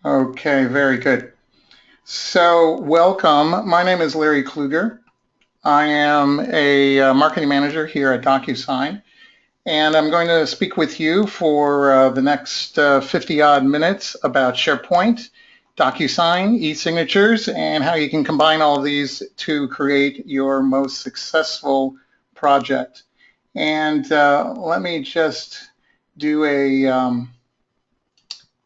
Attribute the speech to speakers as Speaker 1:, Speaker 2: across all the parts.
Speaker 1: Okay, very good. So, welcome. My name is Larry Kluger. I am a marketing manager here at DocuSign, and I'm going to speak with you for the next 50 odd minutes about SharePoint, DocuSign, eSignatures, and how you can combine all of these to create your most successful project. And let me do a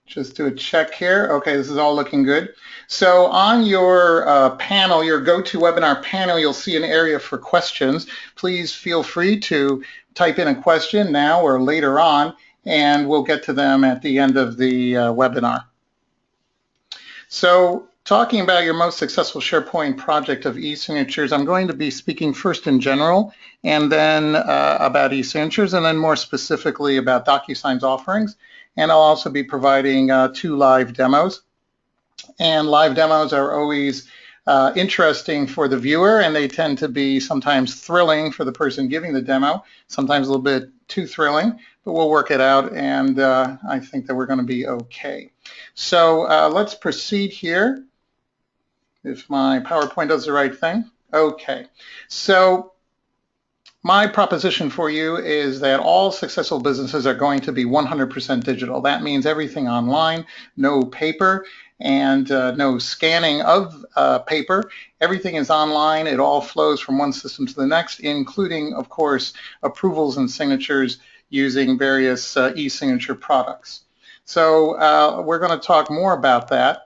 Speaker 1: just do a check here. Okay, this is all looking good. So on your panel, your GoToWebinar panel, you'll see an area for questions. Please feel free to type in a question now or later on, and we'll get to them at the end of the webinar. So talking about your most successful SharePoint project of eSignatures, I'm going to be speaking first in general, and then about eSignatures, and then more specifically about DocuSign's offerings. And I'll also be providing 2 live demos. And live demos are always interesting for the viewer, and they tend to be sometimes thrilling for the person giving the demo, sometimes a little bit too thrilling, but we'll work it out, and I think that we're going to be okay. So let's proceed here, if my PowerPoint does the right thing. Okay, so my proposition for you is that all successful businesses are going to be 100% digital. That means everything online, no paper, and no scanning of paper. Everything is online. It all flows from one system to the next, including, of course, approvals and signatures using various e-signature products. So we're going to talk more about that.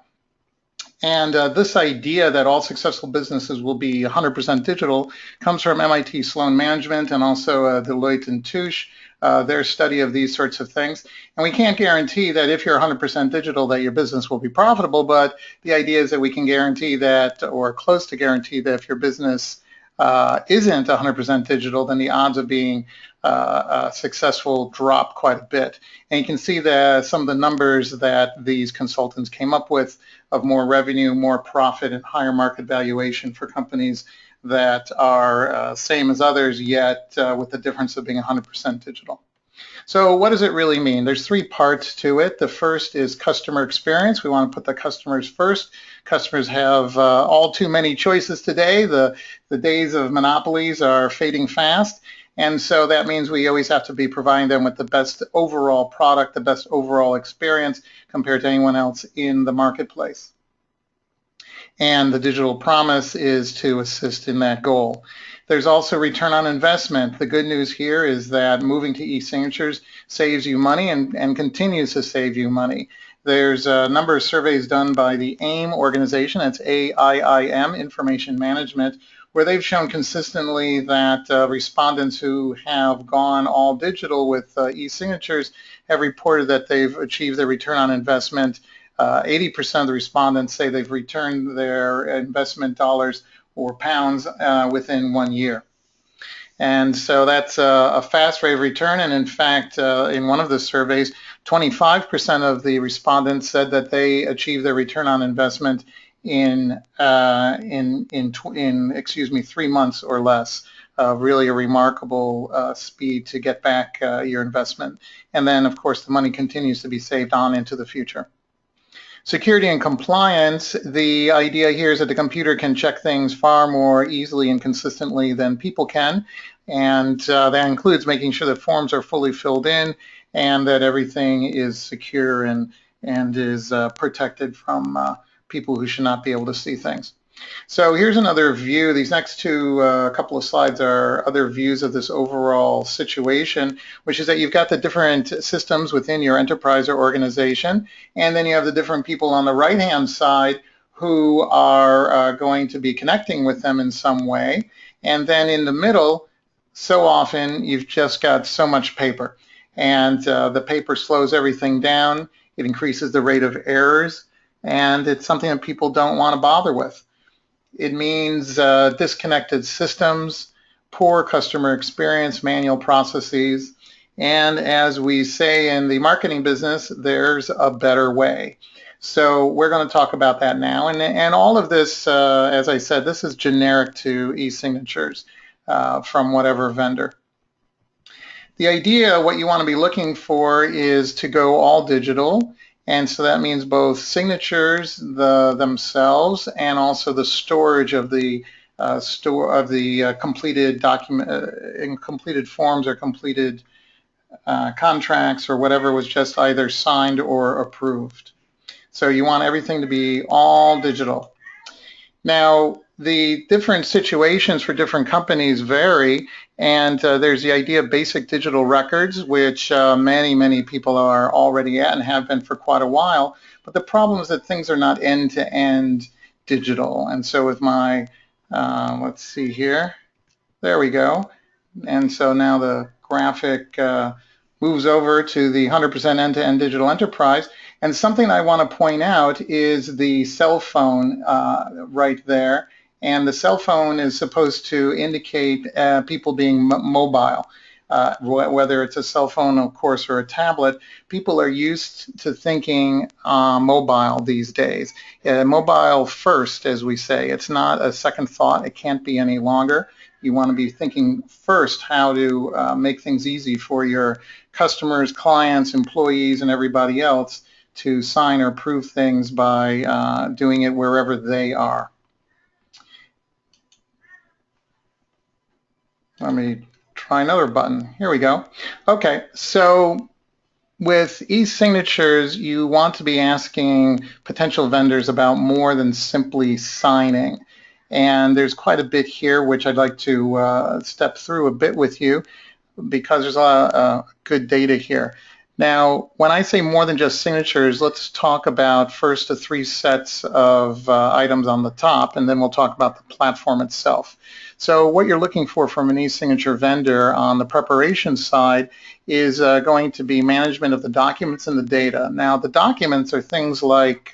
Speaker 1: And this idea that all successful businesses will be 100% digital comes from MIT Sloan Management and also Deloitte and Touche, their study of these sorts of things. And we can't guarantee that if you're 100% digital that your business will be profitable, but the idea is that we can guarantee that, or close to guarantee that if your business isn't 100% digital, then the odds of being successful drop quite a bit. And you can see that some of the numbers that these consultants came up with of more revenue, more profit, and higher market valuation for companies that are same as others, yet with the difference of being 100% digital. So what does it really mean? There's 3 parts to it. The first is customer experience. We want to put the customers first. Customers have all too many choices today. The days of monopolies are fading fast. And so that means we always have to be providing them with the best overall product, the best overall experience compared to anyone else in the marketplace. And the digital promise is to assist in that goal. There's also return on investment. The good news here is that moving to e-signatures saves you money and continues to save you money. There's a number of surveys done by the AIM organization, that's AIIM, Information Management, where they've shown consistently that respondents who have gone all digital with e-signatures have reported that they've achieved their return on investment. 80% of the respondents say they've returned their investment dollars or pounds within 1 year. And so that's a fast rate of return. And in fact, in one of the surveys, 25% of the respondents said that they achieved their return on investment in 3 months or less. Really a remarkable speed to get back your investment. And then, of course, the money continues to be saved on into the future. Security and compliance, the idea here is that the computer can check things far more easily and consistently than people can, and that includes making sure that forms are fully filled in and that everything is secure and is protected from people who should not be able to see things. So here's another view. These next couple of slides are other views of this overall situation, which is that you've got the different systems within your enterprise or organization, and then you have the different people on the right-hand side who are going to be connecting with them in some way. And then in the middle, so often you've just got so much paper, and the paper slows everything down. It increases the rate of errors, and it's something that people don't want to bother with. It means disconnected systems, poor customer experience, manual processes, and as we say in the marketing business, there's a better way. So we're going to talk about that now. And all of this, as I said, this is generic to e-signatures from whatever vendor. The idea, what you want to be looking for is to go all digital. And so that means both signatures themselves and also the storage of the completed document in completed forms or completed contracts or whatever was just either signed or approved. So you want everything to be all digital. Now, the different situations for different companies vary, and there's the idea of basic digital records, which many people are already at and have been for quite a while. But the problem is that things are not end-to-end digital. And so with my, let's see here, there we go. And so now the graphic moves over to the 100% end-to-end digital enterprise. And something I want to point out is the cell phone right there. And the cell phone is supposed to indicate people being mobile. Whether it's a cell phone, of course, or a tablet, people are used to thinking mobile these days. Mobile first, as we say. It's not a second thought. It can't be any longer. You want to be thinking first how to make things easy for your customers, clients, employees, and everybody else to sign or approve things by doing it wherever they are. Let me try another button. Here we go. Okay, so with eSignatures, you want to be asking potential vendors about more than simply signing. And there's quite a bit here which I'd like to step through a bit with you because there's a lot of good data here. Now, when I say more than just signatures, let's talk about first the 3 sets of items on the top, and then we'll talk about the platform itself. So what you're looking for from an e-signature vendor on the preparation side is going to be management of the documents and the data. Now, the documents are things like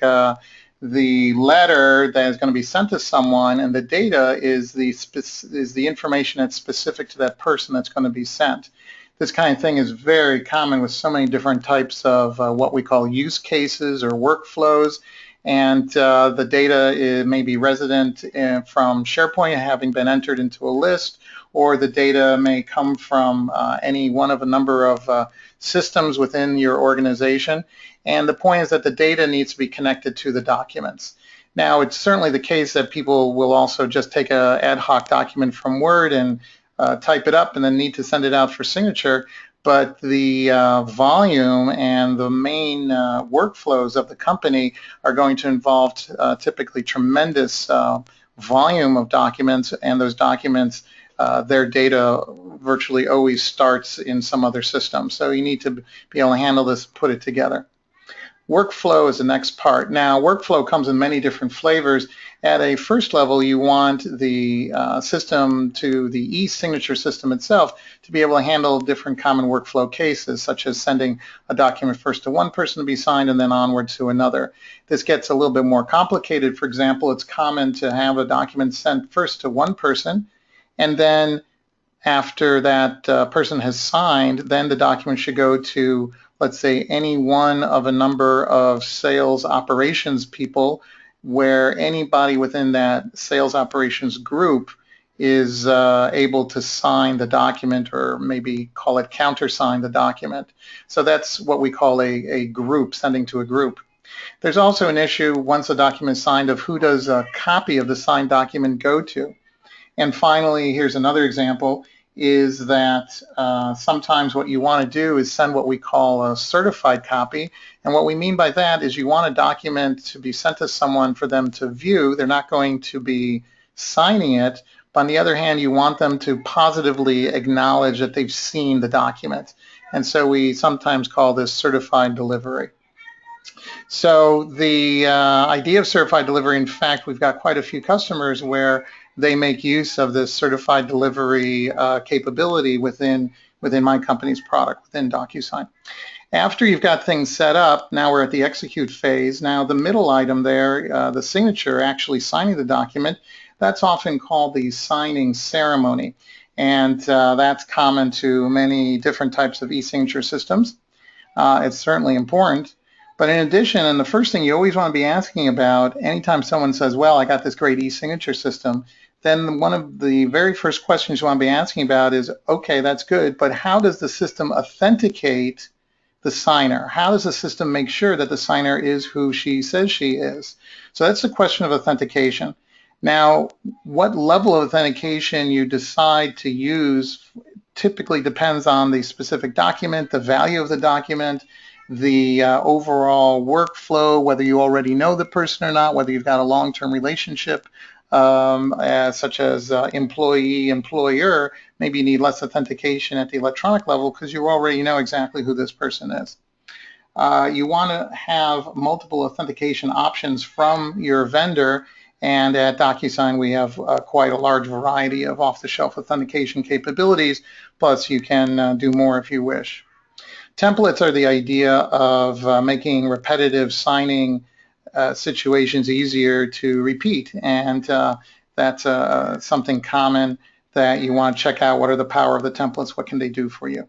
Speaker 1: the letter that is going to be sent to someone, and the data is the information that's specific to that person that's going to be sent. This kind of thing is very common with so many different types of what we call use cases or workflows, and the data may be resident from SharePoint having been entered into a list, or the data may come from any one of a number of systems within your organization. And the point is that the data needs to be connected to the documents. Now, it's certainly the case that people will also just take an ad hoc document from Word and type it up and then need to send it out for signature. But the volume and the main workflows of the company are going to involve typically tremendous volume of documents, and those documents, their data virtually always starts in some other system. So you need to be able to handle this, put it together. Workflow is the next part. Now, workflow comes in many different flavors. At a first level, you want the system to the e-signature system itself to be able to handle different common workflow cases, such as sending a document first to one person to be signed and then onward to another. This gets a little bit more complicated. For example, it's common to have a document sent first to one person, and then after that person has signed, then the document should go to, let's say, any one of a number of sales operations people, where anybody within that sales operations group is able to sign the document, or maybe call it countersign the document. So that's what we call a group, sending to a group. There's also an issue once a document is signed of who does a copy of the signed document go to. And finally, here's another example, is that sometimes what you want to do is send what we call a certified copy. And what we mean by that is you want a document to be sent to someone for them to view. They're not going to be signing it, but on the other hand, you want them to positively acknowledge that they've seen the document. And so we sometimes call this certified delivery. So the idea of certified delivery, in fact, we've got quite a few customers where they make use of this certified delivery capability within my company's product, within DocuSign. After you've got things set up, now we're at the execute phase. Now the middle item there, the signature, actually signing the document, that's often called the signing ceremony. And that's common to many different types of e-signature systems. It's certainly important. But in addition, and the first thing you always want to be asking about anytime someone says, well, I got this great e-signature system, then one of the very first questions you want to be asking about is, okay, that's good, but how does the system authenticate the signer? How does the system make sure that the signer is who she says she is? So that's the question of authentication. Now, what level of authentication you decide to use typically depends on the specific document, the value of the document, the overall workflow, whether you already know the person or not, whether you've got a long-term relationship, such as employee-employer. Maybe you need less authentication at the electronic level because you already know exactly who this person is. You want to have multiple authentication options from your vendor, and at DocuSign we have quite a large variety of off-the-shelf authentication capabilities, plus you can do more if you wish. Templates are the idea of making repetitive signing situations easier to repeat, and that's something common that you want to check out. What are the power of the templates? What can they do for you?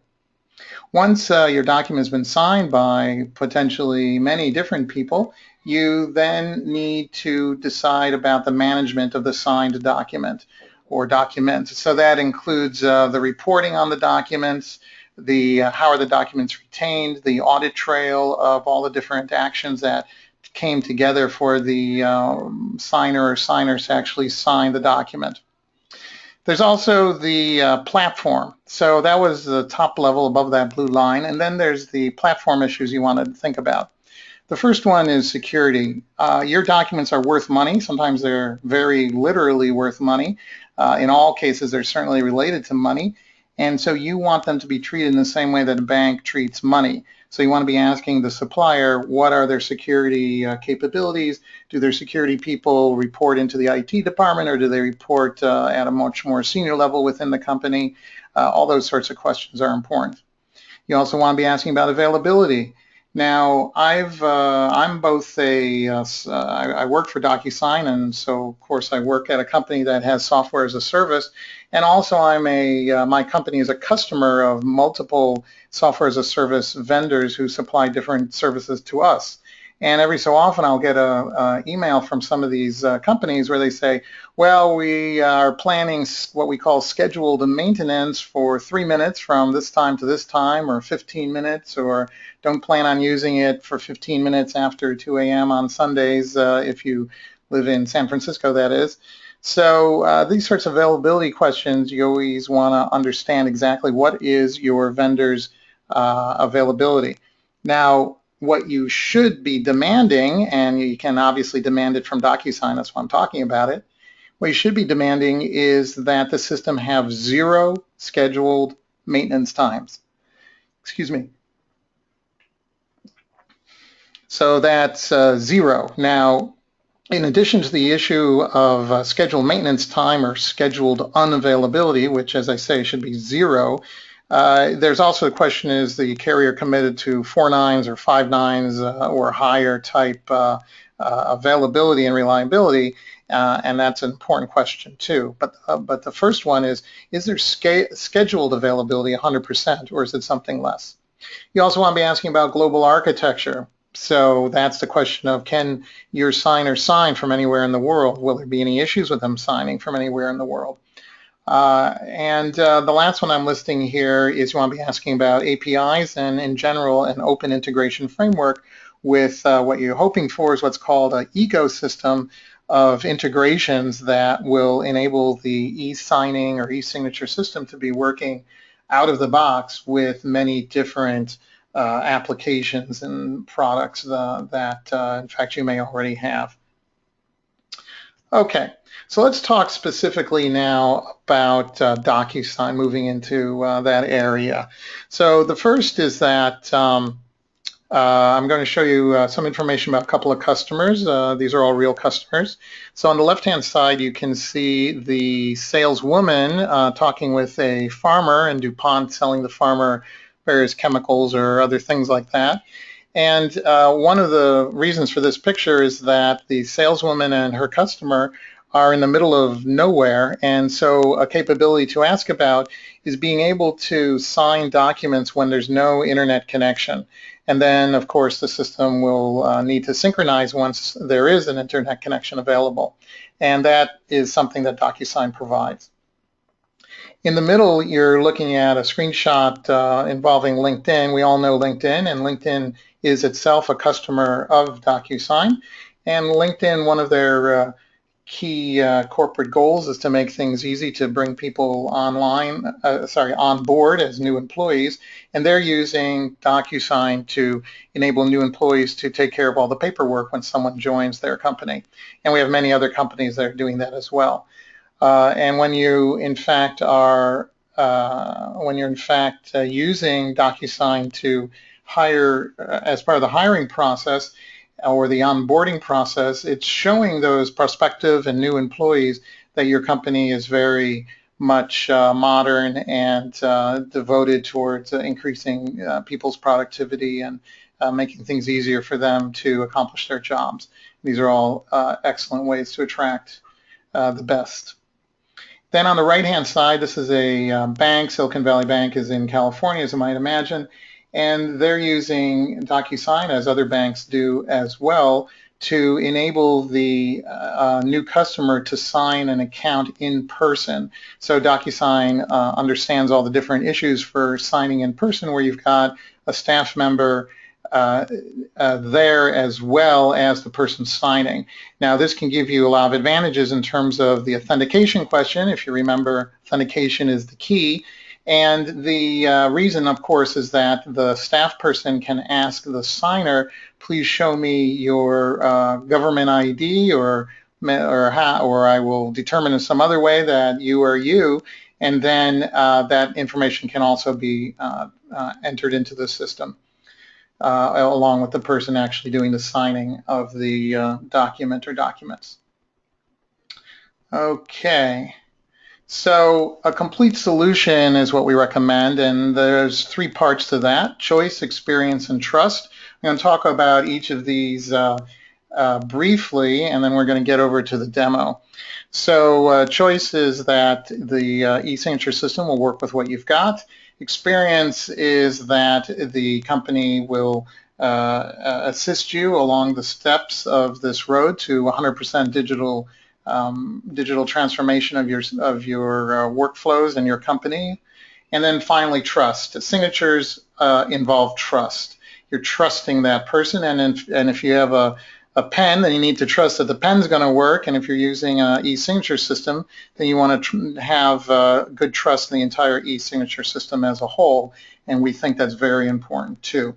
Speaker 1: Once your document has been signed by potentially many different people, you then need to decide about the management of the signed document or documents. So that includes the reporting on the documents, how are the documents retained, the audit trail of all the different actions that came together for the signer or signers to actually sign the document. There's also the platform. So that was the top level above that blue line. And then there's the platform issues you want to think about. The first one is security. Your documents are worth money. Sometimes they're very literally worth money. In all cases, they're certainly related to money. And so you want them to be treated in the same way that a bank treats money. So you want to be asking the supplier, what are their security capabilities? Do their security people report into the IT department, or do they report at a much more senior level within the company? All those sorts of questions are important. You also want to be asking about availability. Now, I'm both I work for DocuSign, and so of course I work at a company that has software as a service, and also my company is a customer of multiple software as a service vendors who supply different services to us. And every so often I'll get an email from some of these companies where they say, well, we are planning what we call scheduled maintenance for 3 minutes from this time to this time, or 15 minutes, or don't plan on using it for 15 minutes after 2 a.m. on Sundays, if you live in San Francisco, that is. So these sorts of availability questions, you always want to understand exactly what is your vendor's availability. Now, what you should be demanding, and you can obviously demand it from DocuSign, that's why I'm talking about it, what you should be demanding is that the system have 0 scheduled maintenance times. Excuse me. So that's 0. Now, in addition to the issue of scheduled maintenance time or scheduled unavailability, which, as I say, should be 0, there's also the question, is the carrier committed to 4 nines or 5 nines or higher type availability and reliability? And that's an important question too. But the first one is there scheduled availability 100%, or is it something less? You also want to be asking about global architecture. So that's the question of, can your signer sign from anywhere in the world? Will there be any issues with them signing from anywhere in the world? And the last one I'm listing here is you want to be asking about APIs and, in general, an open integration framework with what you're hoping for is what's called an ecosystem of integrations that will enable the e-signing or e-signature system to be working out of the box with many different applications and products that, in fact, you may already have. Okay, so let's talk specifically now about DocuSign, moving into that area. So the first is that I'm going to show you some information about a couple of customers. These are all real customers. So on the left-hand side, you can see the saleswoman talking with a farmer, and DuPont selling the farmer various chemicals or other things like that. And one of the reasons for this picture is that the saleswoman and her customer are in the middle of nowhere, and so a capability to ask about is being able to sign documents when there's no internet connection. And then, of course, the system will need to synchronize once there is an internet connection available. And that is something that DocuSign provides. In the middle, you're looking at a screenshot involving LinkedIn. We all know LinkedIn, and LinkedIn is itself a customer of DocuSign. And LinkedIn, one of their key corporate goals is to make things easy to bring people on board as new employees, and they're using DocuSign to enable new employees to take care of all the paperwork when someone joins their company. And we have many other companies that are doing that as well. And when you in fact are using DocuSign to hire as part of the hiring process, or the onboarding process, it's showing those prospective and new employees that your company is very much modern and devoted towards increasing people's productivity and making things easier for them to accomplish their jobs. These are all excellent ways to attract the best. Then on the right-hand side, this is a bank. Silicon Valley Bank is in California, as you might imagine. And they're using DocuSign, as other banks do as well, to enable the new customer to sign an account in person. So DocuSign understands all the different issues for signing in person, where you've got a staff member there as well as the person signing. Now, this can give you a lot of advantages in terms of the authentication question. If you remember, authentication is the key. And the reason, of course, is that the staff person can ask the signer, please show me your government ID, or I will determine in some other way that you are you. And then that information can also be entered into the system along with the person actually doing the signing of the document or documents. Okay. So a complete solution is what we recommend, and there's 3 parts to that: choice, experience, and trust. I'm going to talk about each of these briefly, and then we're going to get over to the demo. So choice is that the e-signature system will work with what you've got. Experience is that the company will assist you along the steps of this road to 100% digital transformation of your workflows in your company. And then finally, trust. Signatures involve trust. You're trusting that person, and if you have a pen, then you need to trust that the pen's going to work. And if you're using an e-signature system, then you want to have good trust in the entire e-signature system as a whole, and we think that's very important too.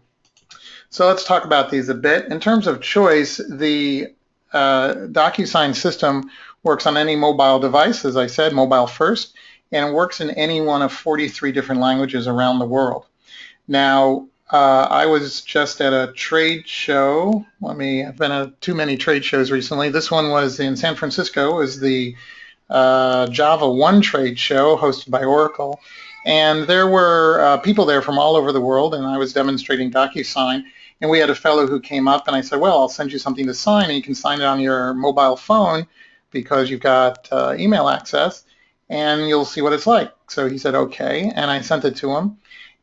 Speaker 1: So let's talk about these a bit. In terms of choice, the DocuSign system works on any mobile device, as I said, mobile first, and it works in any one of 43 different languages around the world. Now, I was just at a trade show. I've been at too many trade shows recently. This one was in San Francisco. It was the Java 1 trade show hosted by Oracle. And there were people there from all over the world, and I was demonstrating DocuSign. And we had a fellow who came up, and I said, well, I'll send you something to sign, and you can sign it on your mobile phone because you've got email access, and you'll see what it's like. So he said, okay, and I sent it to him.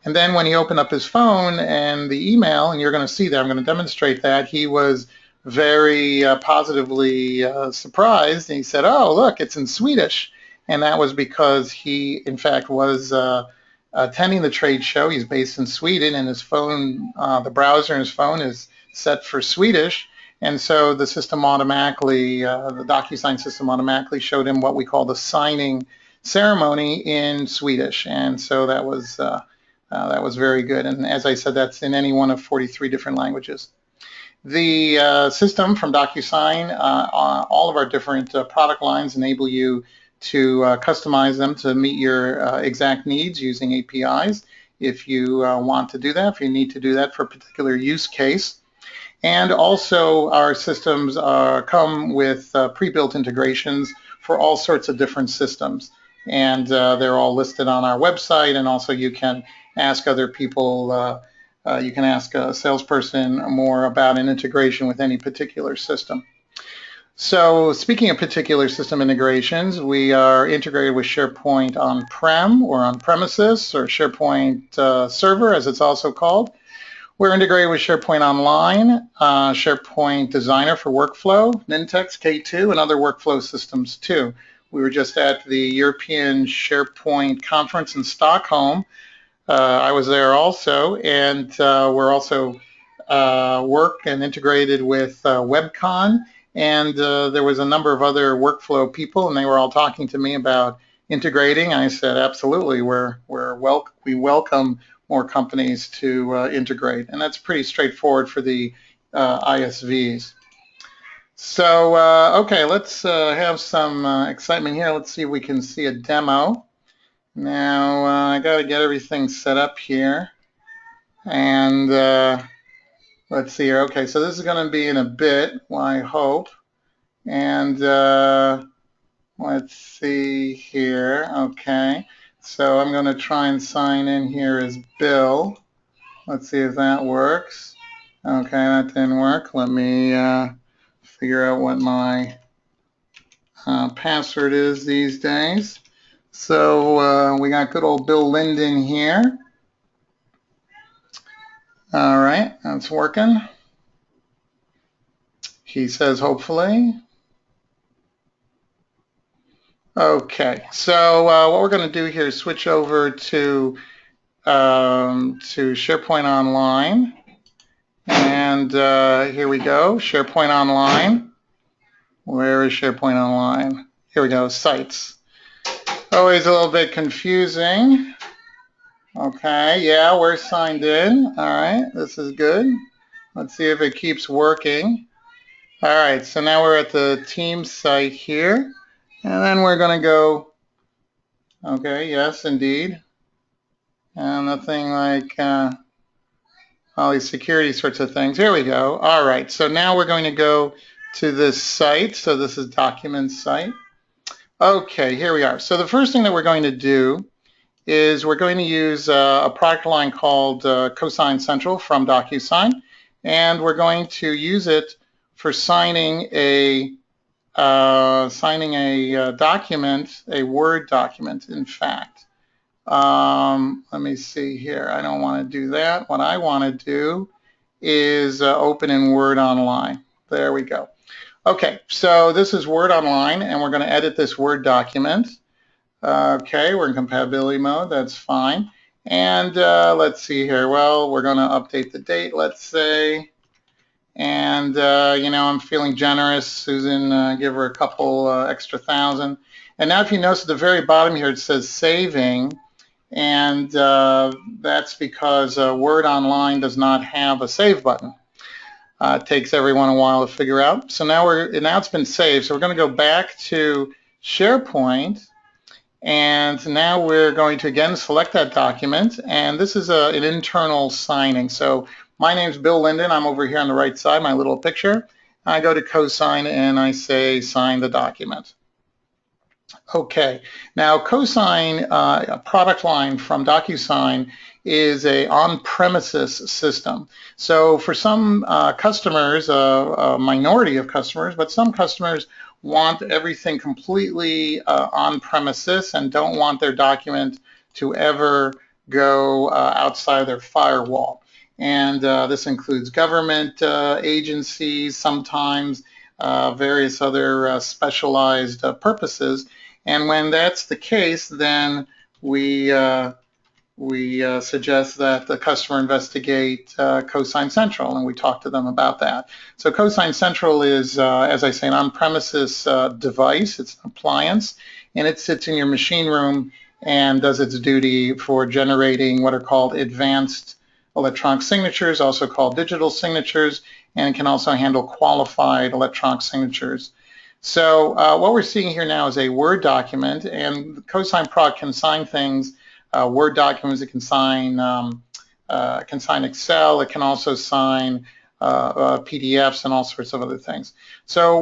Speaker 1: And then when he opened up his phone and the email, and you're going to see that, I'm going to demonstrate that, he was very positively surprised, and he said, oh, look, it's in Swedish. And that was because he, in fact, was attending the trade show. He's based in Sweden, and his phone, the browser in his phone is set for Swedish, and so the system automatically, the DocuSign system automatically showed him what we call the signing ceremony in Swedish, and so that was very good. And as I said, that's in any one of 43 different languages. The system from DocuSign, all of our different product lines enable you to customize them to meet your exact needs using APIs if you want to do that, if you need to do that for a particular use case. And also our systems come with pre-built integrations for all sorts of different systems. And they're all listed on our website, and also you can ask other people, you can ask a salesperson more about an integration with any particular system. So speaking of particular system integrations, we are integrated with SharePoint on-prem or on-premises, or SharePoint Server as it's also called. We're integrated with SharePoint Online, SharePoint Designer for Workflow, Nintex, K2, and other workflow systems too. We were just at the European SharePoint conference in Stockholm. I was there also, and we're also work and integrated with WebCon, and there was a number of other workflow people, and they were all talking to me about integrating. I said, absolutely, we welcome more companies to integrate, and that's pretty straightforward for the ISVs. So, okay, let's have some excitement here. Let's see if we can see a demo. Now, I got to get everything set up here. And let's see here. Okay, so this is going to be in a bit, I hope. And let's see here. Okay, so I'm going to try and sign in here as Bill. Let's see if that works. Okay, that didn't work. Let me figure out what my password is these days. So we got good old Bill Linden here. All right, that's working. He says hopefully. Okay, so what we're going to do here is switch over to SharePoint Online. And here we go, SharePoint Online. Where is SharePoint Online? Here we go, Sites. Always a little bit confusing. Okay, yeah, we're signed in. All right, this is good. Let's see if it keeps working. All right, so now we're at the Teams site here. And then we're going to go, okay, yes, indeed. And nothing like all these security sorts of things. Here we go. All right, so now we're going to go to this site. So this is document site. Okay, here we are. So the first thing that we're going to do is we're going to use a product line called CoSign Central from DocuSign, and we're going to use it for signing a document, a Word document, in fact. Let me see here. I don't want to do that. What I want to do is open in Word Online. There we go. Okay, so this is Word Online, and we're going to edit this Word document. Okay, we're in compatibility mode. That's fine. And let's see here. Well, we're going to update the date, let's say. And, you know, I'm feeling generous. Susan, give her a couple extra thousand. And now if you notice at the very bottom here, it says saving. And that's because Word Online does not have a save button. It takes everyone a while to figure out. So now it's been saved. So we're going to go back to SharePoint. And now we're going to again select that document. And this is an internal signing. So my name's Bill Linden. I'm over here on the right side, my little picture. I go to CoSign and I say sign the document. Okay, now CoSign, a product line from DocuSign, is a on-premises system. So for some customers, a minority of customers, but some customers want everything completely on-premises and don't want their document to ever go outside their firewall. And this includes government agencies, sometimes various other specialized purposes. And when that's the case, then we suggest that the customer investigate CoSign Central, and we talk to them about that. So CoSign Central is, as I say, an on-premises device. It's an appliance, and it sits in your machine room and does its duty for generating what are called advanced electronic signatures, also called digital signatures, and can also handle qualified electronic signatures. So what we're seeing here now is a Word document, and the CoSign product can sign things, Word documents. It can sign Excel. It can also sign PDFs and all sorts of other things. So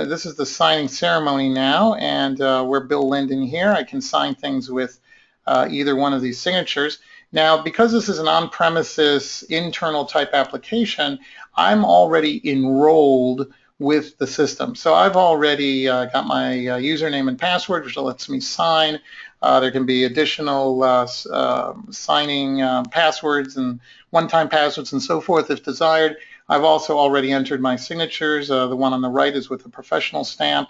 Speaker 1: this is the signing ceremony now, and we're Bill Linden here. I can sign things with either one of these signatures. Now, because this is an on-premises internal type application, I'm already enrolled with the system. So I've already got my username and password, which lets me sign. There can be additional signing passwords and one-time passwords and so forth if desired. I've also already entered my signatures. The one on the right is with a professional stamp,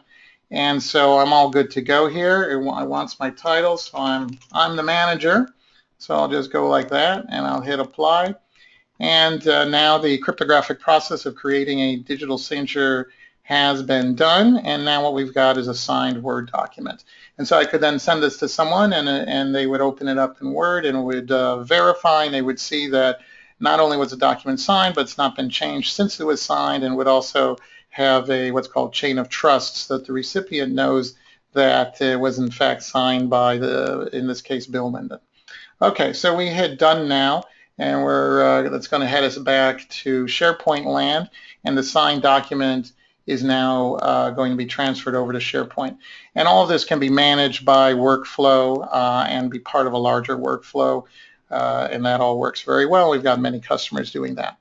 Speaker 1: And so I'm all good to go here. It wants my title, so I'm the manager. So I'll just go like that, and I'll hit apply. And now the cryptographic process of creating a digital signature has been done, and now what we've got is a signed Word document. And so I could then send this to someone, and they would open it up in Word, and it would verify, and they would see that not only was the document signed, but it's not been changed since it was signed, and would also have a what's called chain of trust, so that the recipient knows that it was in fact signed by in this case, Bill Linden. Okay, so we hit done now, and that's going to head us back to SharePoint land, and the signed document is now going to be transferred over to SharePoint. And all of this can be managed by workflow and be part of a larger workflow, and that all works very well. We've got many customers doing that.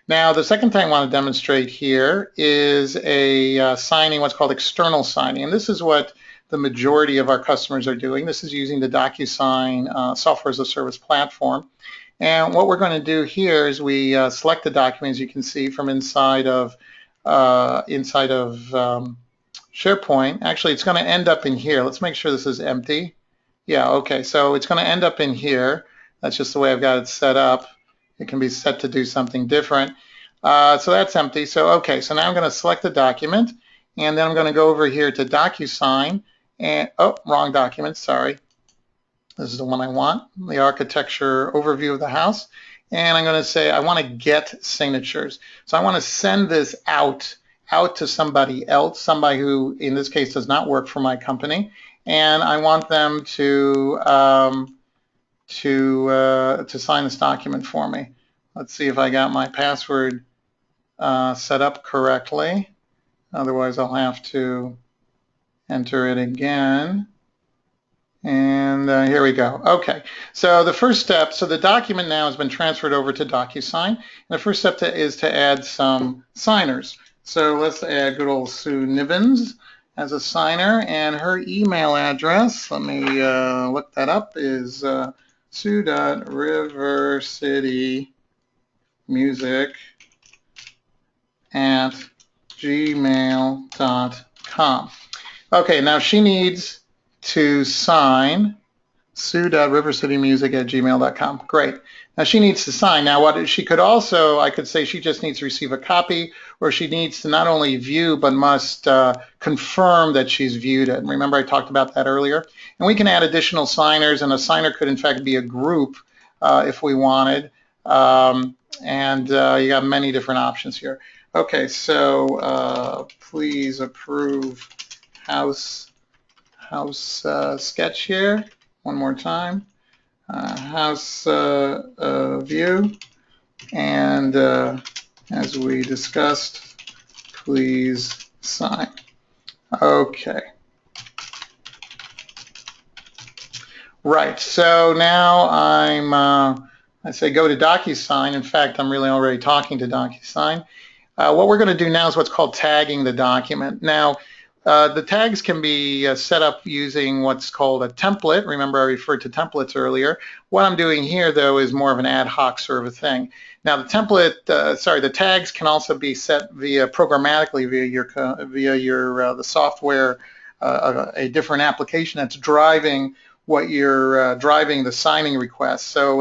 Speaker 1: Now, the second thing I want to demonstrate here is a signing, what's called external signing, and this is what the majority of our customers are doing. This is using the DocuSign software as a service platform. And what we're going to do here is we select the document, as you can see, from inside of SharePoint. Actually, it's going to end up in here. Let's make sure this is empty. Yeah, okay, so it's going to end up in here. That's just the way I've got it set up. It can be set to do something different. So that's empty. So okay, so now I'm going to select the document, and then I'm going to go over here to DocuSign, and oh, wrong document, sorry. This is the one I want, the architecture overview of the house. And I'm going to say I want to get signatures. So I want to send this out to somebody else, somebody who in this case does not work for my company, and I want them to sign this document for me. Let's see if I got my password set up correctly. Otherwise, I'll have to enter it again. And here we go. Okay, so the first step, so the document now has been transferred over to DocuSign. And the first step is to add some signers. So let's add good old Sue Nivens as a signer, and her email address, let me look that up, is sue.rivercitymusic@gmail.com. Okay, now she needs to sign sue.rivercitymusic@gmail.com. Great. Now she needs to sign. Now what she could also, I could say she just needs to receive a copy, or she needs to not only view but must confirm that she's viewed it. And remember I talked about that earlier. And we can add additional signers, and a signer could in fact be a group if we wanted. You got many different options here. Okay, so please approve house sketch here. One more time. House view, and as we discussed, please sign. Okay. Right, so now I say go to DocuSign. In fact, I'm really already talking to DocuSign. What we're going to do now is what's called tagging the document. Now, the tags can be set up using what's called a template. Remember I referred to templates earlier. What I'm doing here though is more of an ad hoc sort of a thing. Now the template, the tags can also be set programmatically via the software, a different application that's driving what you're driving the signing request. So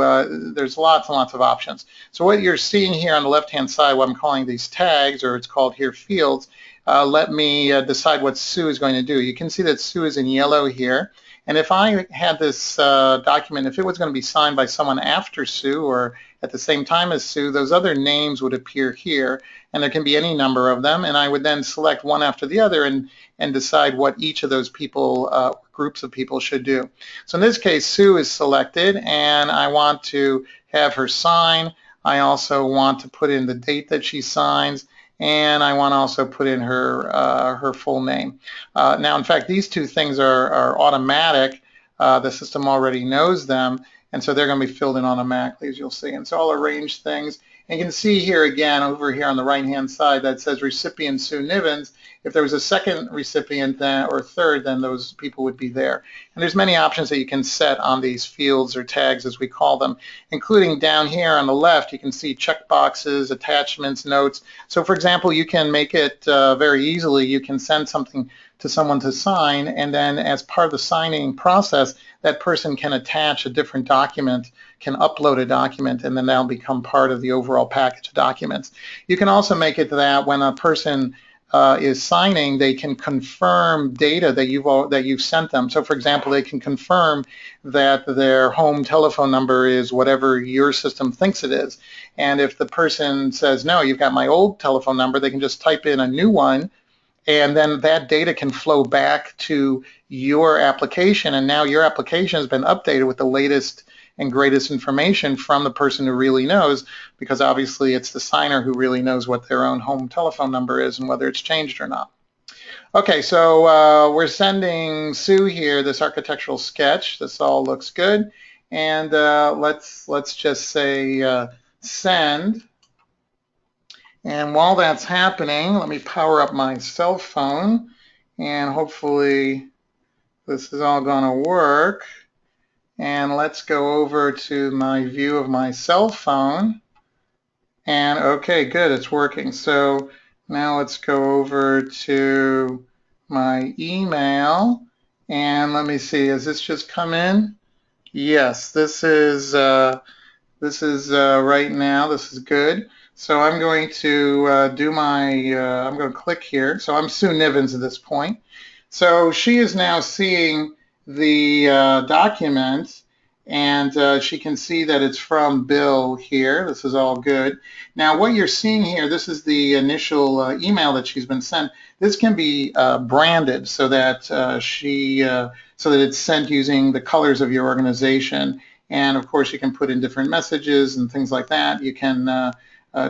Speaker 1: there's lots and lots of options. So what you're seeing here on the left-hand side, what I'm calling these tags, or it's called here fields, let me decide what Sue is going to do. You can see that Sue is in yellow here. And if I had this document, if it was going to be signed by someone after Sue or at the same time as Sue, those other names would appear here. And there can be any number of them. And I would then select one after the other and decide what each of those people, groups of people should do. So in this case, Sue is selected, and I want to have her sign. I also want to put in the date that she signs, and I want to also put in her full name. Now, in fact, these two things are automatic. The system already knows them, and so they're going to be filled in automatically, as you'll see. And so I'll arrange things. And you can see here again, over here on the right-hand side, that says recipient Sue Nivens. If there was a second recipient or third, then those people would be there. And there's many options that you can set on these fields or tags, as we call them, including down here on the left, you can see checkboxes, attachments, notes. So for example, you can make it very easily. You can send something to someone to sign, and then as part of the signing process, that person can attach a different document, can upload a document, and then that'll become part of the overall package of documents. You can also make it that when a person is signing, they can confirm data that you've sent them. So for example, they can confirm that their home telephone number is whatever your system thinks it is. And if the person says, no, you've got my old telephone number, they can just type in a new one, and then that data can flow back to your application, and now your application has been updated with the latest and greatest information from the person who really knows, because obviously it's the signer who really knows what their own home telephone number is and whether it's changed or not. Okay, so we're sending Sue here this architectural sketch. This all looks good, and let's just say send. And while that's happening, let me power up my cell phone, and hopefully this is all going to work. And let's go over to my view of my cell phone. And okay, good, it's working. So now let's go over to my email, and let me see, has this just come in? Yes, this is right now. This is good. So I'm going to I'm going to click here. So I'm Sue Nivens at this point. So she is now seeing the document, and she can see that it's from Bill here. This is all good. Now what you're seeing here, this is the initial email that she's been sent. This can be branded so that so that it's sent using the colors of your organization. And of course you can put in different messages and things like that. You can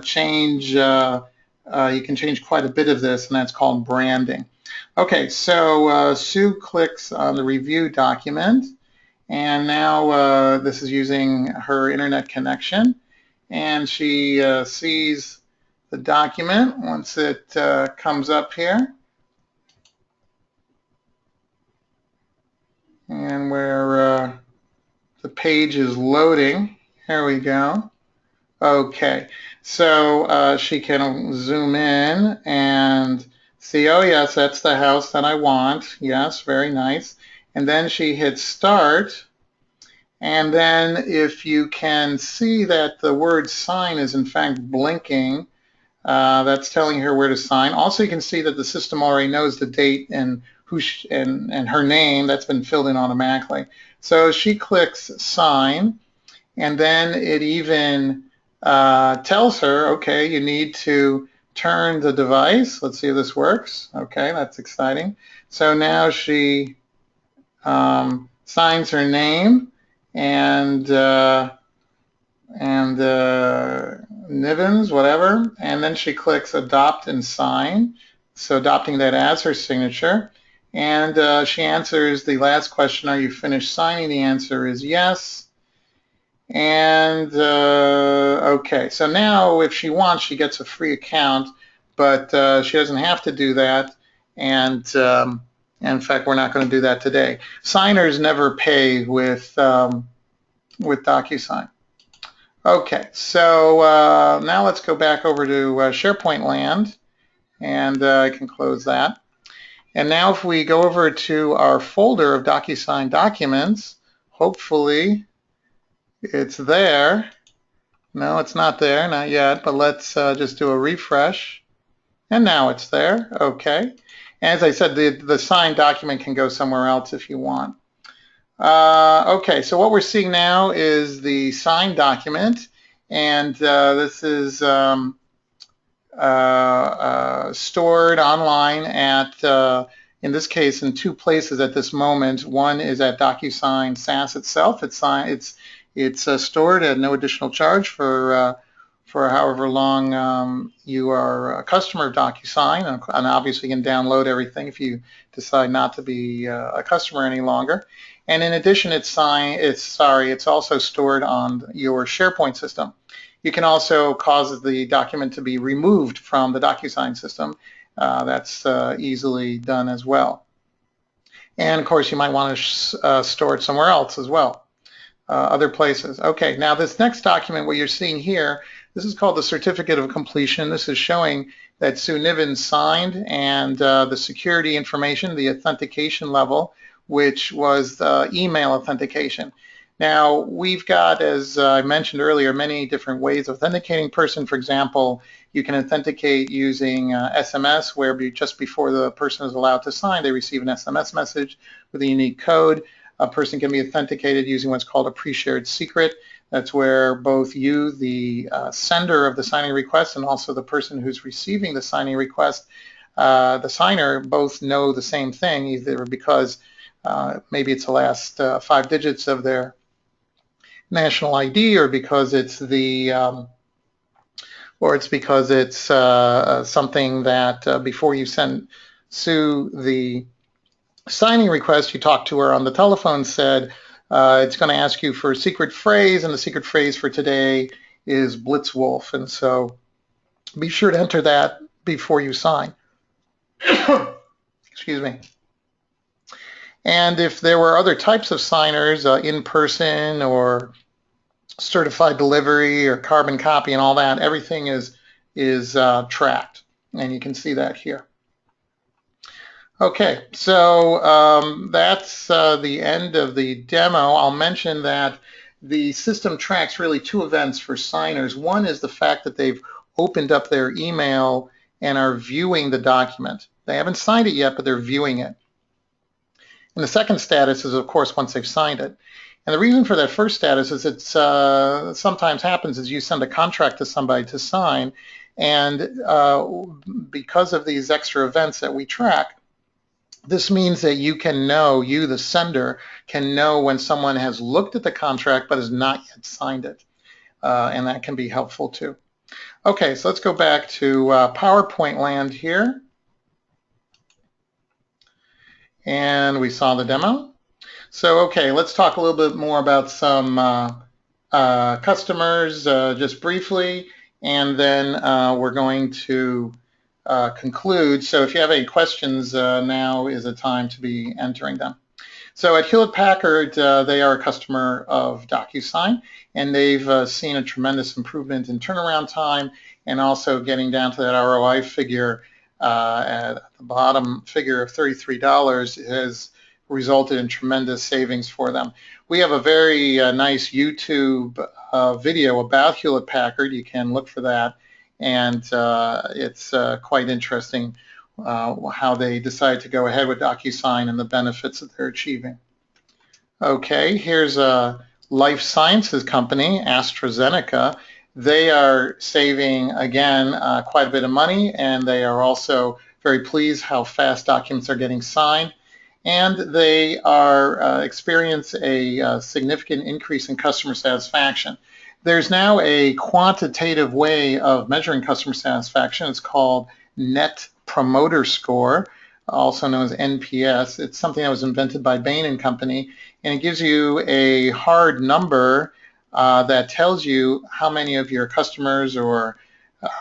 Speaker 1: change quite a bit of this, and that's called branding. Okay, so Sue clicks on the review document, and now this is using her internet connection, and she sees the document once it comes up here, and where the page is loading. Here we go. Okay, so she can zoom in and see, oh yes, that's the house that I want. Yes, very nice. And then she hits start, and then if you can see that the word sign is in fact blinking, that's telling her where to sign. Also, you can see that the system already knows the date and and her name. That's been filled in automatically. So she clicks sign, and then it even tells her, okay, you need to turn the device. Let's see if this works. Okay, that's exciting. So now she signs her name and Nivens, whatever, and then she clicks adopt and sign, so adopting that as her signature. And she answers the last question, are you finished signing? The answer is yes. And okay, so now if she wants, she gets a free account, but she doesn't have to do that. And in fact, we're not going to do that today. Signers never pay with DocuSign. Okay, so now let's go back over to SharePoint land, and I can close that. And now if we go over to our folder of DocuSign documents, hopefully it's there. No, it's not there, not yet, but let's just do a refresh. And now it's there, okay. As I said, the signed document can go somewhere else if you want. Okay, so what we're seeing now is the signed document, and this is stored online at, in this case, in two places at this moment. One is at DocuSign SaaS itself. It's stored at no additional charge for however long you are a customer of DocuSign, and obviously you can download everything if you decide not to be a customer any longer. And in addition, it's also stored on your SharePoint system. You can also cause the document to be removed from the DocuSign system. That's easily done as well. And of course, you might want to store it somewhere else as well, other places. Okay, now this next document, what you're seeing here, this is called the Certificate of Completion. This is showing that Sue Niven signed, and the security information, the authentication level, which was the email authentication. Now, we've got, as I mentioned earlier, many different ways of authenticating person. For example, you can authenticate using SMS, where just before the person is allowed to sign, they receive an SMS message with a unique code. A person can be authenticated using what's called a pre-shared secret. That's where both you, the sender of the signing request, and also the person who's receiving the signing request, the signer, both know the same thing, either because maybe it's the last 5 digits of their national ID, or because it's the something that before you send Sue the signing request, you talked to her on the telephone, said it's going to ask you for a secret phrase, and the secret phrase for today is Blitzwolf, and so be sure to enter that before you sign. Excuse me. And if there were other types of signers, in person or certified delivery or carbon copy and all that, everything is tracked, and you can see that here. Okay, so that's the end of the demo. I'll mention that the system tracks really 2 events for signers. One is the fact that they've opened up their email and are viewing the document. They haven't signed it yet, but they're viewing it. And the second status is, of course, once they've signed it. And the reason for that first status is it's sometimes happens is you send a contract to somebody to sign, and because of these extra events that we track, this means that you can know, you, the sender, can know when someone has looked at the contract but has not yet signed it. And that can be helpful too. Okay, so let's go back to PowerPoint land here. And we saw the demo. So, okay, let's talk a little bit more about some customers just briefly, and then we're going to conclude. So if you have any questions, now is the time to be entering them. So at Hewlett-Packard, they are a customer of DocuSign, and they've seen a tremendous improvement in turnaround time, and also getting down to that ROI figure at the bottom figure of $33 has resulted in tremendous savings for them. We have a very nice YouTube video about Hewlett-Packard. You can look for that, and it's quite interesting how they decide to go ahead with DocuSign and the benefits that they're achieving. Okay, here's a life sciences company, AstraZeneca. They are saving, again, quite a bit of money, and they are also very pleased how fast documents are getting signed. And they are experience a significant increase in customer satisfaction. There's now a quantitative way of measuring customer satisfaction. It's called Net Promoter Score, also known as NPS. It's something that was invented by Bain & Company, and it gives you a hard number that tells you how many of your customers or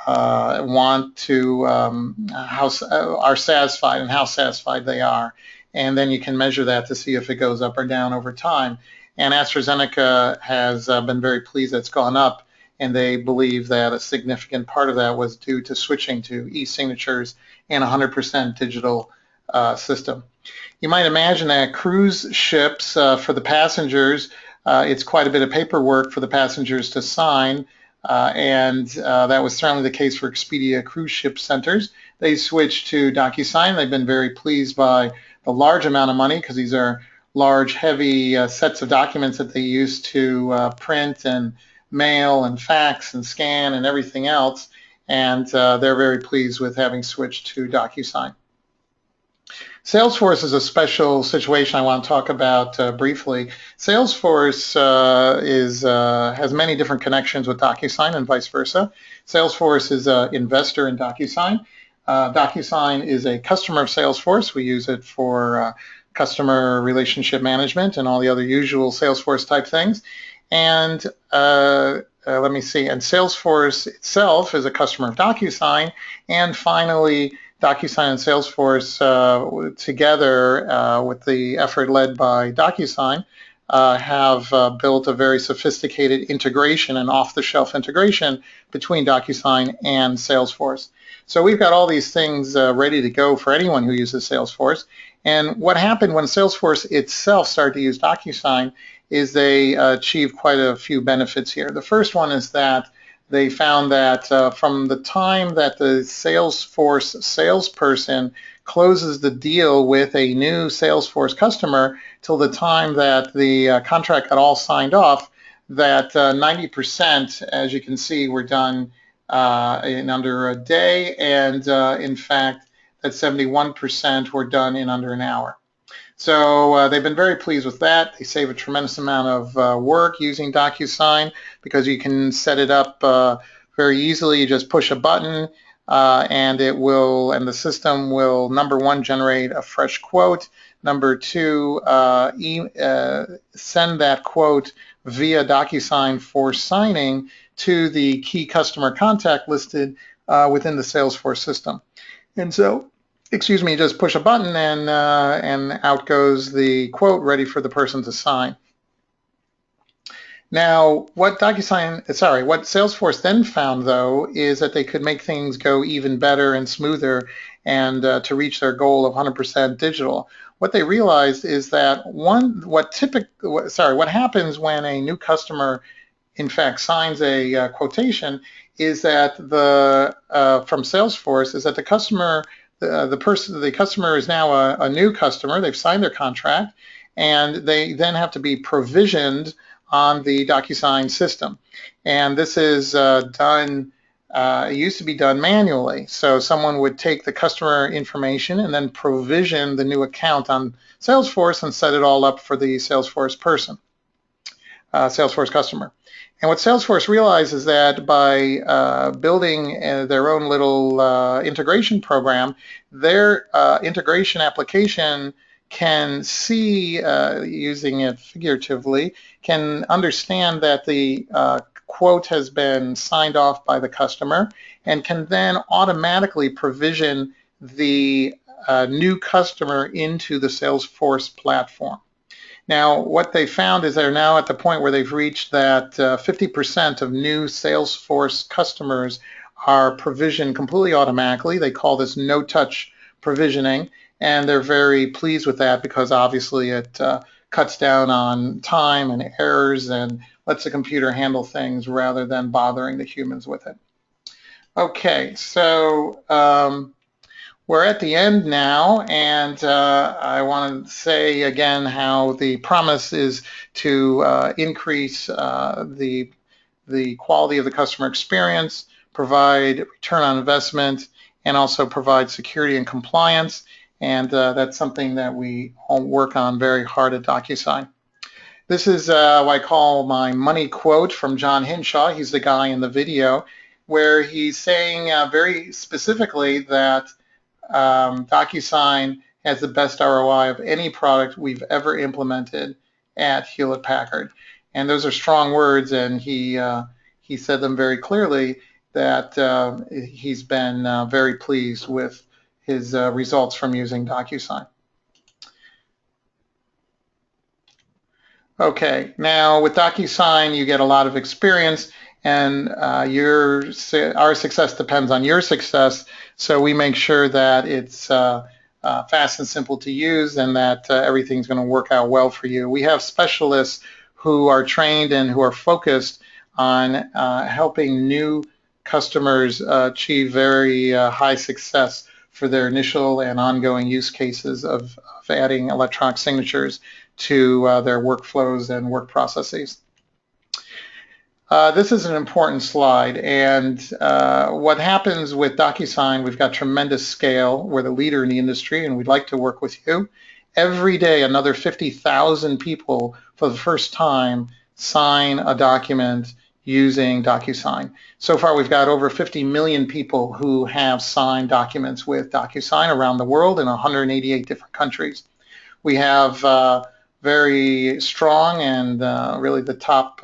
Speaker 1: want to are satisfied and how satisfied they are. And then you can measure that to see if it goes up or down over time. And AstraZeneca has been very pleased that it's gone up, and they believe that a significant part of that was due to switching to eSignatures and 100% digital system. You might imagine that cruise ships, for the passengers, it's quite a bit of paperwork for the passengers to sign, and that was certainly the case for Expedia cruise ship centers. They switched to DocuSign. They've been very pleased by the large amount of money, because these are large, heavy sets of documents that they use to print and mail and fax and scan and everything else, and they're very pleased with having switched to DocuSign. Salesforce is a special situation I want to talk about briefly. Salesforce has many different connections with DocuSign and vice versa. Salesforce is an investor in DocuSign. DocuSign is a customer of Salesforce. We use it for customer relationship management and all the other usual Salesforce type things. And let me see, and Salesforce itself is a customer of DocuSign. And finally, DocuSign and Salesforce together with the effort led by DocuSign have built a very sophisticated integration and off-the-shelf integration between DocuSign and Salesforce. So we've got all these things ready to go for anyone who uses Salesforce. And what happened when Salesforce itself started to use DocuSign is they achieved quite a few benefits here. The first one is that they found that from the time that the Salesforce salesperson closes the deal with a new Salesforce customer till the time that the contract got all signed off, that 90%, as you can see, were done in under a day, and in fact, that 71% were done in under an hour. So they've been very pleased with that. They save a tremendous amount of work using DocuSign because you can set it up very easily. You just push a button and it will, and the system will, number one, generate a fresh quote. Number two, send that quote via DocuSign for signing to the key customer contact listed within the Salesforce system. And so, just push a button and out goes the quote ready for the person to sign. Now, what Salesforce then found, though, is that they could make things go even better and smoother and to reach their goal of 100% digital. What they realized is that what happens when a new customer, in fact, signs a quotation is that from Salesforce is that the customer is now a new customer. They've signed their contract, and they then have to be provisioned on the DocuSign system. And this is done. It used to be done manually. So someone would take the customer information and then provision the new account on Salesforce and set it all up for the Salesforce customer. And what Salesforce realized is that by building their own little integration program, their integration application can see, using it figuratively, can understand that the quote has been signed off by the customer and can then automatically provision the new customer into the Salesforce platform. Now, what they found is they're now at the point where they've reached that 50% of new Salesforce customers are provisioned completely automatically. They call this no-touch provisioning, and they're very pleased with that because obviously it cuts down on time and errors and lets the computer handle things rather than bothering the humans with it. Okay, so we're at the end now, and I want to say again how the promise is to increase the quality of the customer experience, provide return on investment, and also provide security and compliance. And that's something that we all work on very hard at DocuSign. This is what I call my money quote from John Hinshaw. He's the guy in the video where he's saying very specifically that DocuSign has the best ROI of any product we've ever implemented at Hewlett-Packard. And those are strong words, and he said them very clearly that he's been very pleased with his results from using DocuSign. Okay, now with DocuSign you get a lot of experience, and our success depends on your success, so we make sure that it's fast and simple to use and that everything's going to work out well for you. We have specialists who are trained and who are focused on helping new customers achieve very high success for their initial and ongoing use cases of adding electronic signatures to their workflows and work processes. This is an important slide, and what happens with DocuSign, we've got tremendous scale. We're the leader in the industry, and we'd like to work with you. Every day, another 50,000 people for the first time sign a document using DocuSign. So far, we've got over 50 million people who have signed documents with DocuSign around the world in 188 different countries. We have very strong and really the top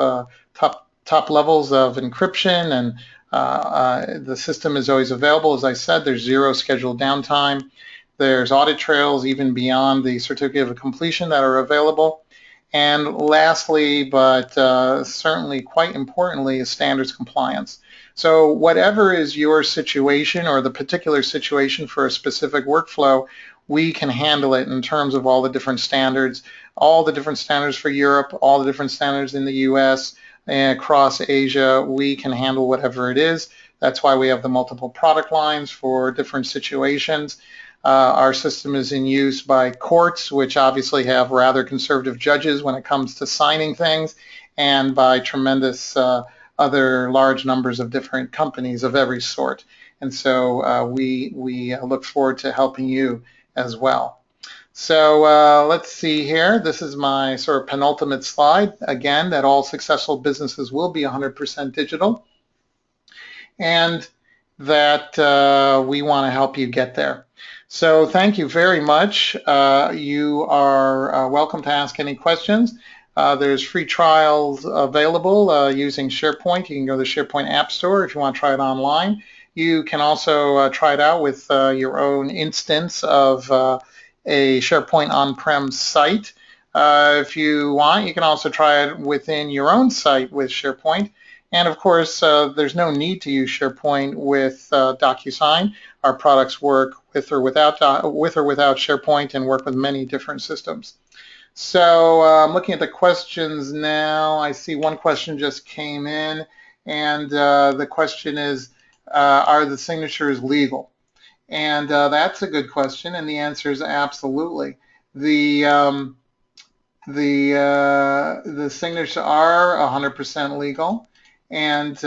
Speaker 1: levels of encryption and The system is always available. As I said, there's zero scheduled downtime. There's audit trails even beyond the certificate of completion that are available. And lastly, but certainly quite importantly, is standards compliance. So whatever is your situation or the particular situation for a specific workflow, we can handle it in terms of all the different standards for Europe, all the different standards in the US, and across Asia. We can handle whatever it is. That's why we have the multiple product lines for different situations. Our system is in use by courts, which obviously have rather conservative judges when it comes to signing things, and by tremendous other large numbers of different companies of every sort. And so we look forward to helping you as well. So let's see here. This is my sort of penultimate slide. Again, that all successful businesses will be 100% digital, and that we want to help you get there. So thank you very much. You are welcome to ask any questions. There's free trials available using SharePoint. You can go to the SharePoint App Store if you want to try it online. You can also try it out with your own instance of a SharePoint on-prem site. If you want, you can also try it within your own site with SharePoint. And of course, there's no need to use SharePoint with DocuSign. Our products work with or without SharePoint and work with many different systems. So I'm looking at the questions now. I see one question just came in, and the question is, are the signatures legal? And that's a good question, and the answer is absolutely. The signatures are 100% legal. And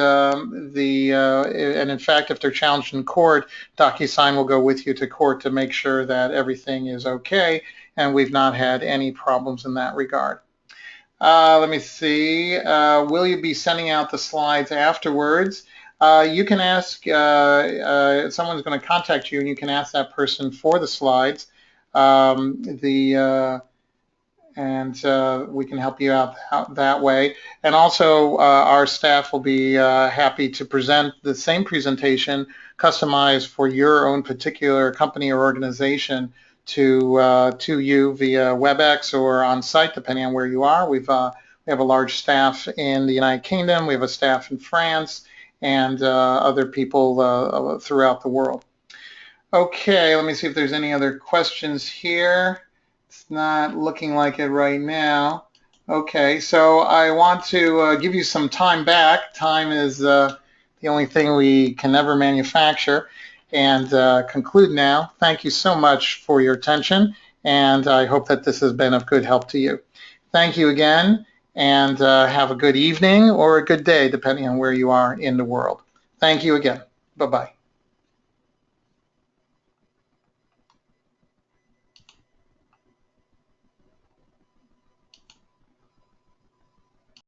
Speaker 1: in fact, if they're challenged in court, DocuSign will go with you to court to make sure that everything is okay, and we've not had any problems in that regard. Let me see. Will you be sending out the slides afterwards? You can ask, someone's going to contact you, and you can ask that person for the slides. We can help you out that way. And also, our staff will be happy to present the same presentation customized for your own particular company or organization to you via WebEx or on site, depending on where you are. We have a large staff in the United Kingdom. We have a staff in France and other people throughout the world. Okay, let me see if there's any other questions here. It's not looking like it right now. Okay, so I want to give you some time back. Time is the only thing we can never manufacture. And conclude now. Thank you so much for your attention, and I hope that this has been of good help to you. Thank you again, and have a good evening or a good day, depending on where you are in the world. Thank you again. Bye-bye.